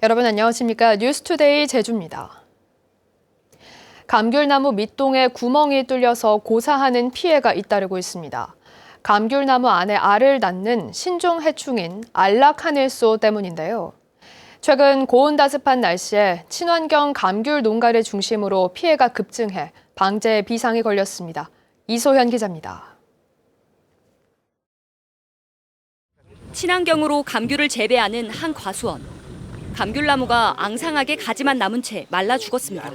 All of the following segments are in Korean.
여러분 안녕하십니까? 뉴스투데이 제주입니다. 감귤나무 밑동에 구멍이 뚫려서 고사하는 피해가 잇따르고 있습니다. 감귤나무 안에 알을 낳는 신종 해충인 알락하늘소 때문인데요. 최근 고온다습한 날씨에 친환경 감귤 농가를 중심으로 피해가 급증해 방제에 비상이 걸렸습니다. 이소현 기자입니다. 친환경으로 감귤을 재배하는 한 과수원. 감귤나무가 앙상하게 가지만 남은 채 말라 죽었습니다.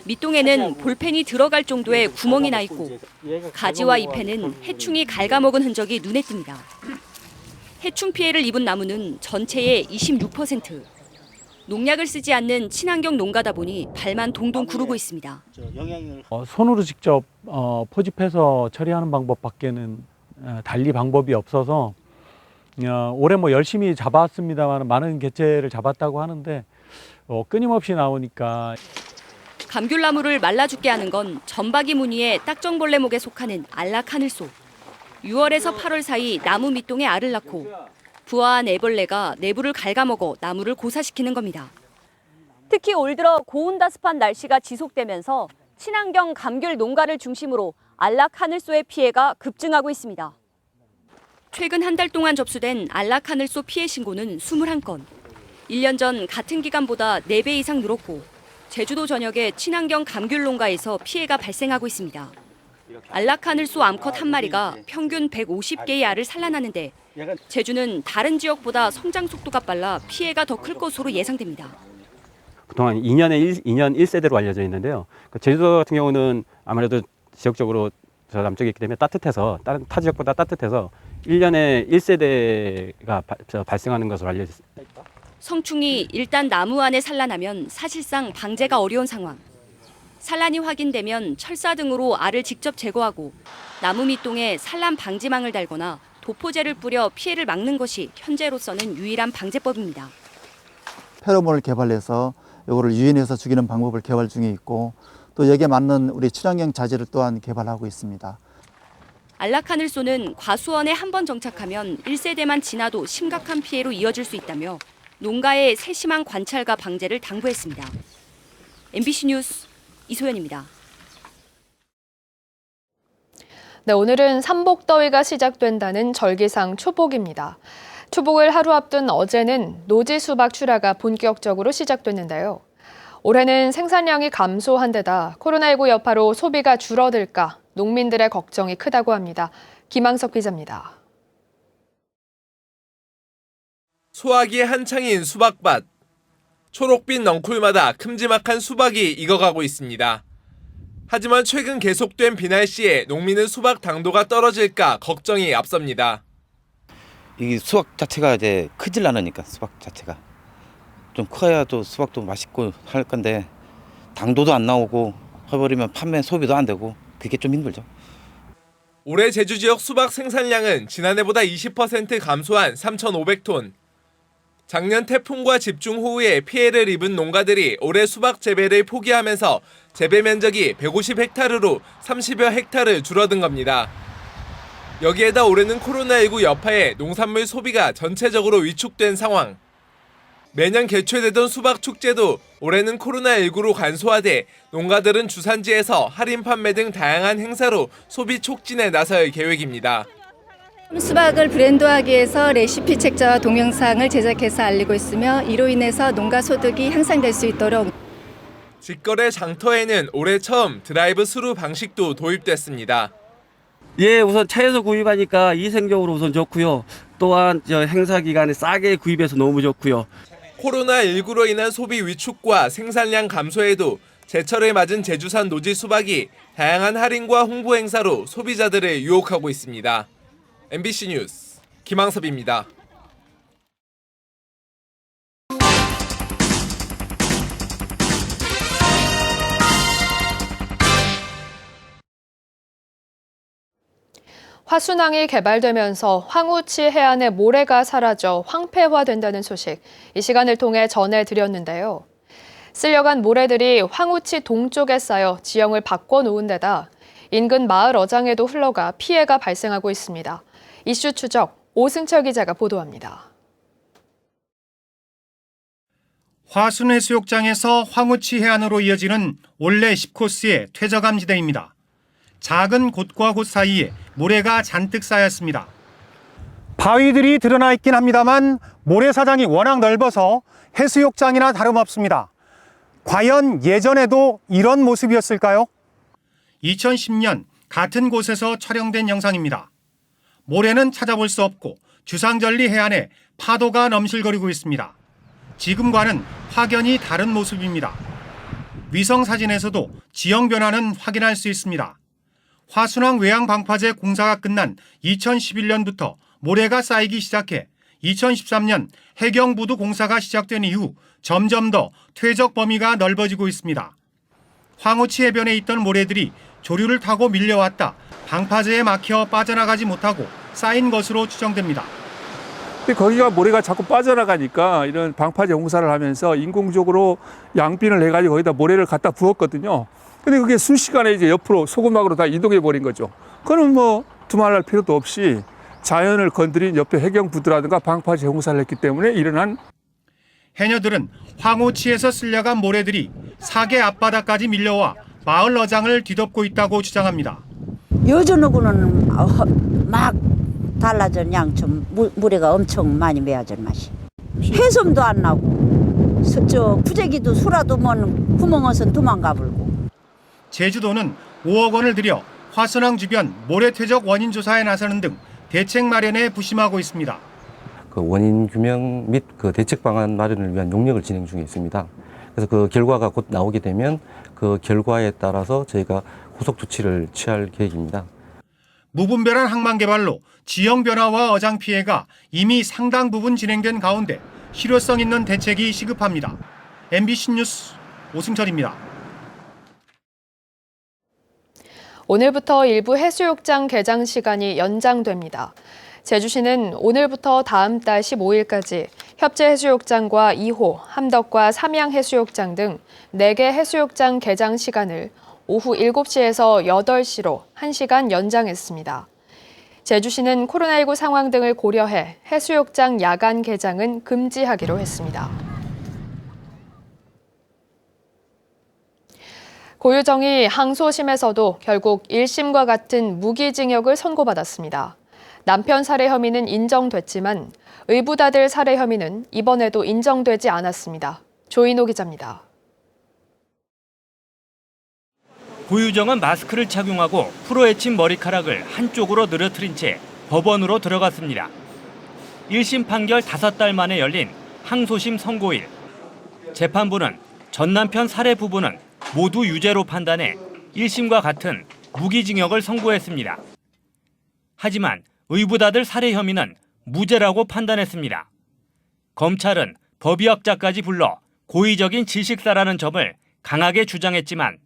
밑동에는 볼펜이 들어갈 정도의 구멍이 나 있고 가지와 잎에는 해충이 갉아먹은 흔적이 눈에 띕니다. 해충 피해를 입은 나무는 전체의 26%. 농약을 쓰지 않는 친환경 농가다 보니 발만 동동 구르고 있습니다. 손으로 직접 포집해서 처리하는 방법밖에는 달리 방법이 없어서 올해 열심히 잡았습니다만 많은 개체를 잡았다고 하는데 끊임없이 나오니까. 감귤나무를 말라 죽게 하는 건 점박이 무늬의 딱정벌레목에 속하는 알락하늘소. 6월에서 8월 사이 나무 밑동에 알을 낳고 부화한 애벌레가 내부를 갉아먹어 나무를 고사시키는 겁니다. 특히 올 들어 고온다습한 날씨가 지속되면서 친환경 감귤 농가를 중심으로 알락하늘소의 피해가 급증하고 있습니다. 최근 한 달 동안 접수된 알락하늘소 피해 신고는 21건. 1년 전 같은 기간보다 4배 이상 늘었고 제주도 전역의 친환경 감귤 농가에서 피해가 발생하고 있습니다. 알락하늘소 암컷 한 마리가 평균 150개의 알을 산란하는데 제주는 다른 지역보다 성장 속도가 빨라 피해가 더 클 것으로 예상됩니다. 그동안 2년 1세대로 알려져 있는데요. 제주도 같은 경우는 아무래도 지역적으로 저 남쪽에 있기 때문에 따뜻해서 다른 타 지역보다 따뜻해서 1년에 1세대가 발생하는 것으로 알려져 있습니다. 성충이 일단 나무 안에 산란하면 사실상 방제가 어려운 상황. 산란이 확인되면 철사 등으로 알을 직접 제거하고 나무 밑동에 산란 방지망을 달거나 도포제를 뿌려 피해를 막는 것이 현재로서는 유일한 방제법입니다. 페로몬을 개발해서 이거를 유인해서 죽이는 방법을 개발 중에 있고 또 여기에 맞는 우리 친환경 자재를 또한 개발하고 있습니다. 알락하늘소는 과수원에 한 번 정착하면 1세대만 지나도 심각한 피해로 이어질 수 있다며 농가의 세심한 관찰과 방제를 당부했습니다. MBC 뉴스 이소연입니다. 네, 오늘은 삼복더위가 시작된다는 절기상 초복입니다. 초복을 하루 앞둔 어제는 노지 수박 출하가 본격적으로 시작됐는데요. 올해는 생산량이 감소한 데다 코로나19 여파로 소비가 줄어들까 농민들의 걱정이 크다고 합니다. 김항석 기자입니다. 수확이 한창인 수박밭. 초록빛 넝쿨마다 큼지막한 수박이 익어가고 있습니다. 하지만 최근 계속된 비날씨에 농민은 수박 당도가 떨어질까 걱정이 앞섭니다. 이 수박 자체가 이제 크질 않으니까 수박 자체가 좀 커야 또 수박도 맛있고 할 건데 당도도 안 나오고 해버리면 판매 소비도 안 되고 그게 좀 힘들죠. 올해 제주 지역 수박 생산량은 지난해보다 20% 감소한 3,500톤. 작년 태풍과 집중호우에 피해를 입은 농가들이 올해 수박 재배를 포기하면서 재배 면적이 150헥타르로 30여 헥타르 줄어든 겁니다. 여기에다 올해는 코로나19 여파에 농산물 소비가 전체적으로 위축된 상황. 매년 개최되던 수박 축제도 올해는 코로나19로 간소화돼 농가들은 주산지에서 할인 판매 등 다양한 행사로 소비 촉진에 나설 계획입니다. 수박을 브랜드화하기 위해서 레시피 책자와 동영상을 제작해서 알리고 있으며 이로 인해서 농가 소득이 향상될 수 있도록. 직거래 장터에는 올해 처음 드라이브 스루 방식도 도입됐습니다. 예, 우선 차에서 구입하니까 위생적으로 우선 좋고요. 또한 행사 기간에 싸게 구입해서 너무 좋고요. 코로나19로 인한 소비 위축과 생산량 감소에도 제철을 맞은 제주산 노지 수박이 다양한 할인과 홍보 행사로 소비자들을 유혹하고 있습니다. MBC 뉴스 김항섭입니다. 화순항이 개발되면서 황우치 해안의 모래가 사라져 황폐화된다는 소식, 이 시간을 통해 전해드렸는데요. 쓸려간 모래들이 황우치 동쪽에 쌓여 지형을 바꿔놓은 데다 인근 마을 어장에도 흘러가 피해가 발생하고 있습니다. 이슈 추적 오승철 기자가 보도합니다. 화순해수욕장에서 황우치 해안으로 이어지는 올레 10코스의 퇴저감지대입니다. 작은 곳과 곳 사이에 모래가 잔뜩 쌓였습니다. 바위들이 드러나 있긴 합니다만 모래사장이 워낙 넓어서 해수욕장이나 다름없습니다. 과연 예전에도 이런 모습이었을까요? 2010년 같은 곳에서 촬영된 영상입니다. 모래는 찾아볼 수 없고 주상절리 해안에 파도가 넘실거리고 있습니다. 지금과는 확연히 다른 모습입니다. 위성 사진에서도 지형 변화는 확인할 수 있습니다. 화순항 외양 방파제 공사가 끝난 2011년부터 모래가 쌓이기 시작해 2013년 해경부두 공사가 시작된 이후 점점 더 퇴적 범위가 넓어지고 있습니다. 황우치 해변에 있던 모래들이 조류를 타고 밀려왔다 방파제에 막혀 빠져나가지 못하고 쌓인 것으로 추정됩니다. 근데 거기가 모래가 자꾸 빠져나가니까 이런 방파제 공사를 하면서 인공적으로 양빈을 해가지고 거기다 모래를 갖다 부었거든요. 근데 그게 순식간에 이제 옆으로 소금막으로 다 이동해 버린 거죠. 그건 뭐 두말할 필요도 없이 자연을 건드린 옆에 해경부두라든가 방파제 공사를 했기 때문에 일어난. 해녀들은 황우치에서 쓸려간 모래들이 사계 앞바다까지 밀려와 마을 어장을 뒤덮고 있다고 주장합니다. 요즘하고는 막 달라진 양처럼 모래가 엄청 많이 메어진 맛이. 해섬도 안 나고 저 구제기도 수라도 먼 구멍에서 도망가 불고. 제주도는 5억 원을 들여 화순항 주변 모래 퇴적 원인 조사에 나서는 등 대책 마련에 부심하고 있습니다. 그 원인 규명 및 그 대책 방안 마련을 위한 용역을 진행 중에 있습니다. 그래서 그 결과가 곧 나오게 되면 그 결과에 따라서 저희가 후속 조치를 취할 계획입니다. 무분별한 항만 개발로 지형 변화와 어장 피해가 이미 상당 부분 진행된 가운데 실효성 있는 대책이 시급합니다. MBC 뉴스 오승철입니다. 오늘부터 일부 해수욕장 개장 시간이 연장됩니다. 제주시는 오늘부터 다음 달 15일까지 협재해수욕장과 2호, 함덕과 삼양해수욕장 등 4개 해수욕장 개장 시간을 오후 7시에서 8시로 1시간 연장했습니다. 제주시는 코로나19 상황 등을 고려해 해수욕장 야간 개장은 금지하기로 했습니다. 고유정이 항소심에서도 결국 1심과 같은 무기징역을 선고받았습니다. 남편 살해 혐의는 인정됐지만 의붓아들 살해 혐의는 이번에도 인정되지 않았습니다. 조인호 기자입니다. 고유정은 마스크를 착용하고 풀어헤친 머리카락을 한쪽으로 늘어뜨린 채 법원으로 들어갔습니다. 1심 판결 5달 만에 열린 항소심 선고일. 재판부는 전 남편 살해 부부는 모두 유죄로 판단해 1심과 같은 무기징역을 선고했습니다. 하지만 의붓아들 살해 혐의는 무죄라고 판단했습니다. 검찰은 법의학자까지 불러 고의적인 질식사라는 점을 강하게 주장했지만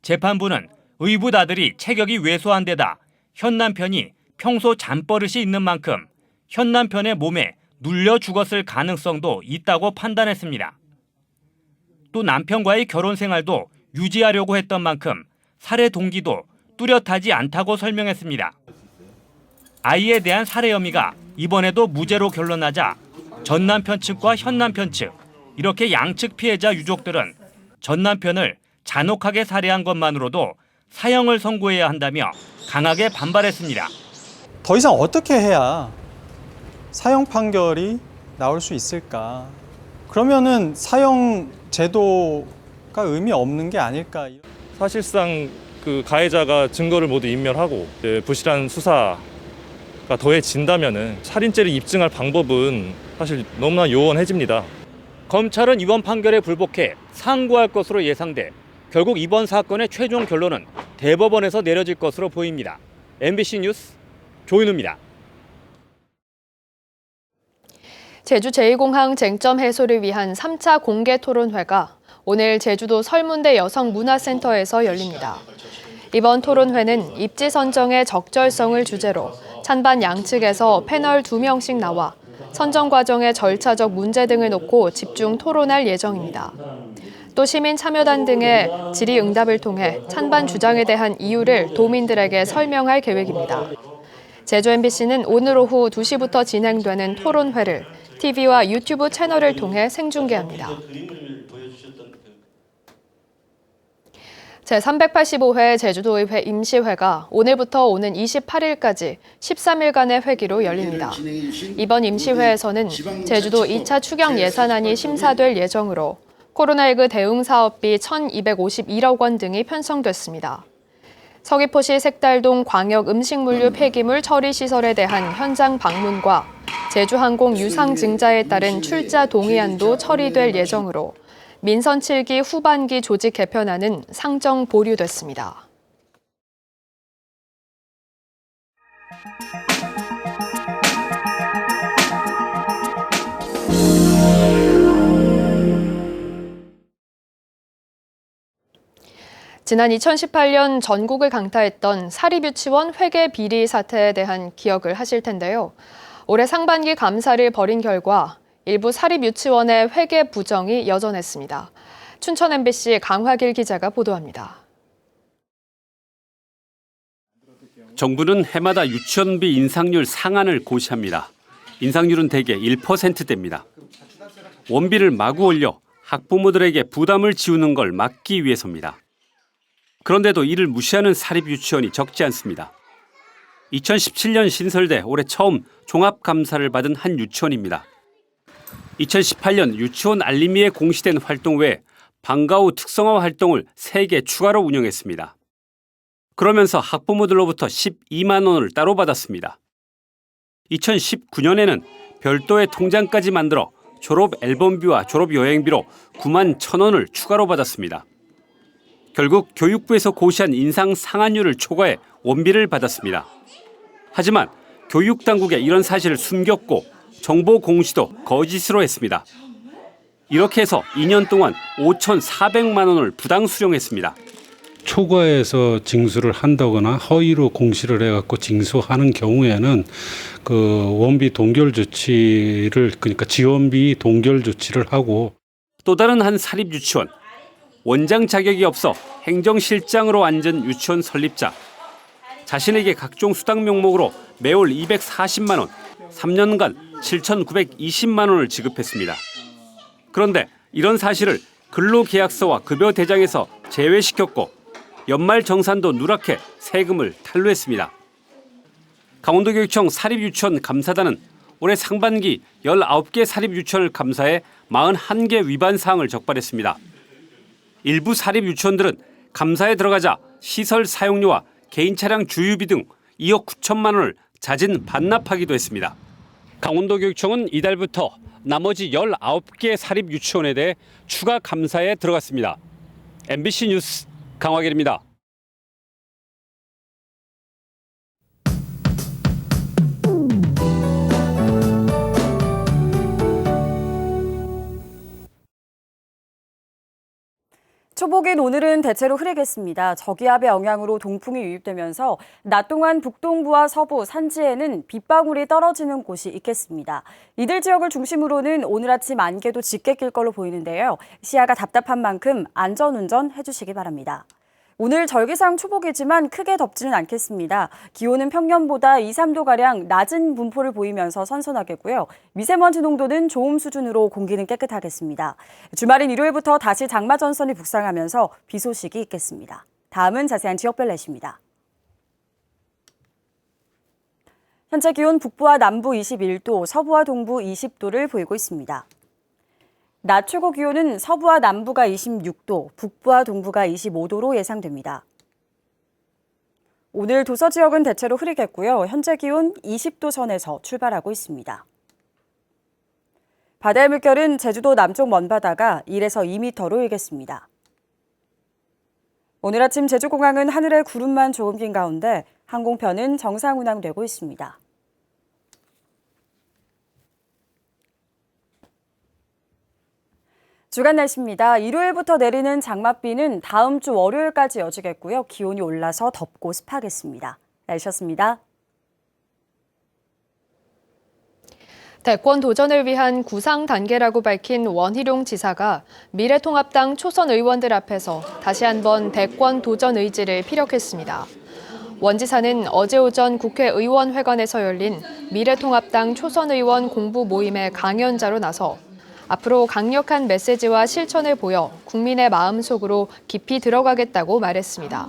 재판부는 의붓아들이 체격이 왜소한 데다 현 남편이 평소 잠버릇이 있는 만큼 현 남편의 몸에 눌려 죽었을 가능성도 있다고 판단했습니다. 또 남편과의 결혼 생활도 유지하려고 했던 만큼 살해 동기도 뚜렷하지 않다고 설명했습니다. 아이에 대한 살해 혐의가 이번에도 무죄로 결론나자 전 남편 측과 현 남편 측, 이렇게 양측 피해자 유족들은 전 남편을 잔혹하게 살해한 것만으로도 사형을 선고해야 한다며 강하게 반발했습니다. 더 이상 어떻게 해야 사형 판결이 나올 수 있을까? 그러면은 사형 제도가 의미 없는 게 아닐까? 사실상 그 가해자가 증거를 모두 인멸하고 부실한 수사가 더해진다면은 살인죄를 입증할 방법은 사실 너무나 요원해집니다. 검찰은 이번 판결에 불복해 상고할 것으로 예상돼 결국 이번 사건의 최종 결론은 대법원에서 내려질 것으로 보입니다. MBC 뉴스 조인우입니다. 제주 제2공항 쟁점 해소를 위한 3차 공개 토론회가 오늘 제주도 설문대 여성문화센터에서 열립니다. 이번 토론회는 입지 선정의 적절성을 주제로 찬반 양측에서 패널 2명씩 나와 선정 과정의 절차적 문제 등을 놓고 집중 토론할 예정입니다. 또 시민 참여단 등의 질의응답을 통해 찬반 주장에 대한 이유를 도민들에게 설명할 계획입니다. 제주 MBC는 오늘 오후 2시부터 진행되는 토론회를 TV와 유튜브 채널을 통해 생중계합니다. 제385회 제주도의회 임시회가 오늘부터 오는 28일까지 13일간의 회기로 열립니다. 이번 임시회에서는 제주도 2차 추경 예산안이 심사될 예정으로 코로나19 대응 사업비 1,251억 원 등이 편성됐습니다. 서귀포시 색달동 광역 음식물류 폐기물 처리 시설에 대한 현장 방문과 제주항공 유상 증자에 따른 출자 동의안도 처리될 예정으로 민선 7기 후반기 조직 개편안은 상정 보류됐습니다. 지난 2018년 전국을 강타했던 사립유치원 회계 비리 사태에 대한 기억을 하실 텐데요. 올해 상반기 감사를 벌인 결과 일부 사립유치원의 회계 부정이 여전했습니다. 춘천 MBC 강화길 기자가 보도합니다. 정부는 해마다 유치원비 인상률 상한을 고시합니다. 인상률은 대개 1%대입니다. 원비를 마구 올려 학부모들에게 부담을 지우는 걸 막기 위해서입니다. 그런데도 이를 무시하는 사립유치원이 적지 않습니다. 2017년 신설돼 올해 처음 종합감사를 받은 한 유치원입니다. 2018년 유치원 알림이에 공시된 활동 외에 방과 후 특성화 활동을 3개 추가로 운영했습니다. 그러면서 학부모들로부터 12만 원을 따로 받았습니다. 2019년에는 별도의 통장까지 만들어 졸업 앨범비와 졸업 여행비로 9만 1천 원을 추가로 받았습니다. 결국 교육부에서 고시한 인상 상한율을 초과해 원비를 받았습니다. 하지만 교육당국에 이런 사실을 숨겼고 정보 공시도 거짓으로 했습니다. 이렇게 해서 2년 동안 5,400만 원을 부당 수령했습니다. 초과해서 징수를 한다거나 허위로 공시를 해갖고 징수하는 경우에는 그 원비 동결 조치를 그러니까 지원비 동결 조치를 하고 또 다른 한 사립유치원. 원장 자격이 없어 행정실장으로 앉은 유치원 설립자. 자신에게 각종 수당 명목으로 매월 240만 원, 3년간 7,920만 원을 지급했습니다. 그런데 이런 사실을 근로계약서와 급여대장에서 제외시켰고 연말 정산도 누락해 세금을 탈루했습니다. 강원도교육청 사립유치원 감사단은 올해 상반기 19개 사립유치원을 감사해 41개 위반 사항을 적발했습니다. 일부 사립유치원들은 감사에 들어가자 시설 사용료와 개인 차량 주유비 등 2억 9천만 원을 자진 반납하기도 했습니다. 강원도교육청은 이달부터 나머지 19개 사립유치원에 대해 추가 감사에 들어갔습니다. MBC 뉴스 강화길입니다. 초복인 오늘은 대체로 흐리겠습니다. 저기압의 영향으로 동풍이 유입되면서 낮 동안 북동부와 서부, 산지에는 빗방울이 떨어지는 곳이 있겠습니다. 이들 지역을 중심으로는 오늘 아침 안개도 짙게 낄 걸로 보이는데요. 시야가 답답한 만큼 안전운전 해주시기 바랍니다. 오늘 절기상 초복이지만 크게 덥지는 않겠습니다. 기온은 평년보다 2, 3도가량 낮은 분포를 보이면서 선선하겠고요. 미세먼지 농도는 좋음 수준으로 공기는 깨끗하겠습니다. 주말인 일요일부터 다시 장마 전선이 북상하면서 비 소식이 있겠습니다. 다음은 자세한 지역별 날씨입니다. 현재 기온 북부와 남부 21도, 서부와 동부 20도를 보이고 있습니다. 낮 최고 기온은 서부와 남부가 26도, 북부와 동부가 25도로 예상됩니다. 오늘 도서 지역은 대체로 흐리겠고요. 현재 기온 20도 선에서 출발하고 있습니다. 바다의 물결은 제주도 남쪽 먼바다가 1에서 2m로 일겠습니다. 오늘 아침 제주공항은 하늘에 구름만 조금 낀 가운데 항공편은 정상 운항되고 있습니다. 주간 날씨입니다. 일요일부터 내리는 장맛비는 다음 주 월요일까지 이어지겠고요. 기온이 올라서 덥고 습하겠습니다. 날씨였습니다. 대권 도전을 위한 구상 단계라고 밝힌 원희룡 지사가 미래통합당 초선 의원들 앞에서 다시 한번 대권 도전 의지를 피력했습니다. 원 지사는 어제 오전 국회의원회관에서 열린 미래통합당 초선 의원 공부 모임의 강연자로 나서 앞으로 강력한 메시지와 실천을 보여 국민의 마음속으로 깊이 들어가겠다고 말했습니다.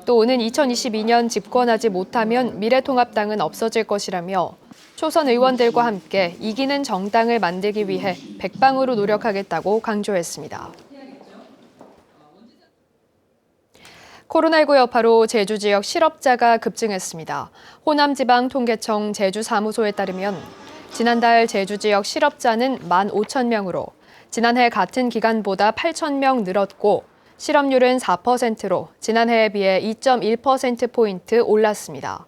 또 오는 2022년 집권하지 못하면 미래통합당은 없어질 것이라며 초선 의원들과 함께 이기는 정당을 만들기 위해 백방으로 노력하겠다고 강조했습니다. 코로나19 여파로 제주 지역 실업자가 급증했습니다. 호남지방통계청 제주사무소에 따르면 지난달 제주 지역 실업자는 15,000명으로 지난해 같은 기간보다 8,000명 늘었고 실업률은 4%로 지난해에 비해 2.1%포인트 올랐습니다.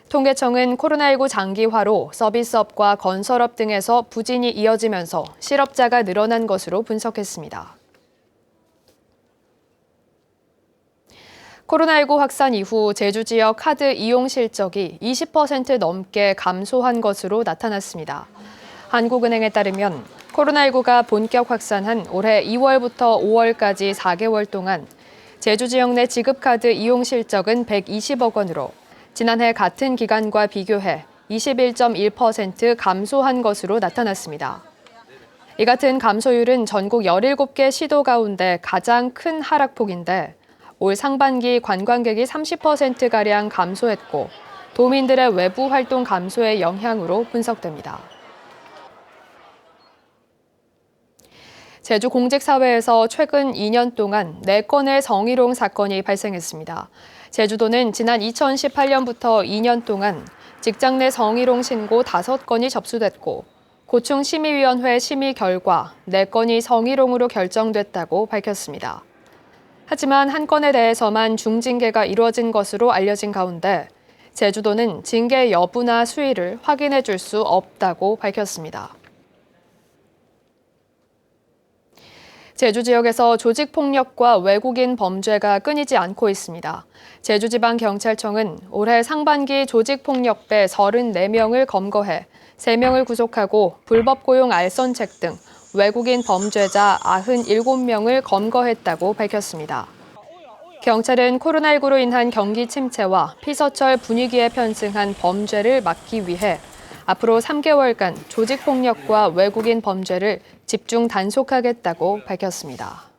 통계청은 코로나19 장기화로 서비스업과 건설업 등에서 부진이 이어지면서 실업자가 늘어난 것으로 분석했습니다. 코로나19 확산 이후 제주 지역 카드 이용 실적이 20% 넘게 감소한 것으로 나타났습니다. 한국은행에 따르면 코로나19가 본격 확산한 올해 2월부터 5월까지 4개월 동안 제주 지역 내 지급카드 이용 실적은 120억 원으로 지난해 같은 기간과 비교해 21.1% 감소한 것으로 나타났습니다. 이 같은 감소율은 전국 17개 시도 가운데 가장 큰 하락폭인데 올 상반기 관광객이 30%가량 감소했고 도민들의 외부 활동 감소의 영향으로 분석됩니다. 제주 공직사회에서 최근 2년 동안 4건의 성희롱 사건이 발생했습니다. 제주도는 지난 2018년부터 2년 동안 직장 내 성희롱 신고 5건이 접수됐고 고충심의위원회 심의 결과 4건이 성희롱으로 결정됐다고 밝혔습니다. 하지만 한 건에 대해서만 중징계가 이루어진 것으로 알려진 가운데 제주도는 징계 여부나 수위를 확인해 줄 수 없다고 밝혔습니다. 제주 지역에서 조직폭력과 외국인 범죄가 끊이지 않고 있습니다. 제주지방경찰청은 올해 상반기 조직폭력배 34명을 검거해 3명을 구속하고 불법 고용 알선책 등 외국인 범죄자 97명을 검거했다고 밝혔습니다. 경찰은 코로나19로 인한 경기 침체와 피서철 분위기에 편승한 범죄를 막기 위해 앞으로 3개월간 조직폭력과 외국인 범죄를 집중 단속하겠다고 밝혔습니다.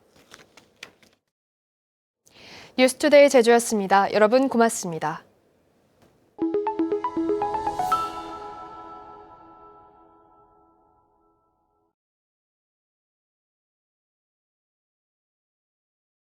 뉴스투데이 제주였습니다. 여러분 고맙습니다.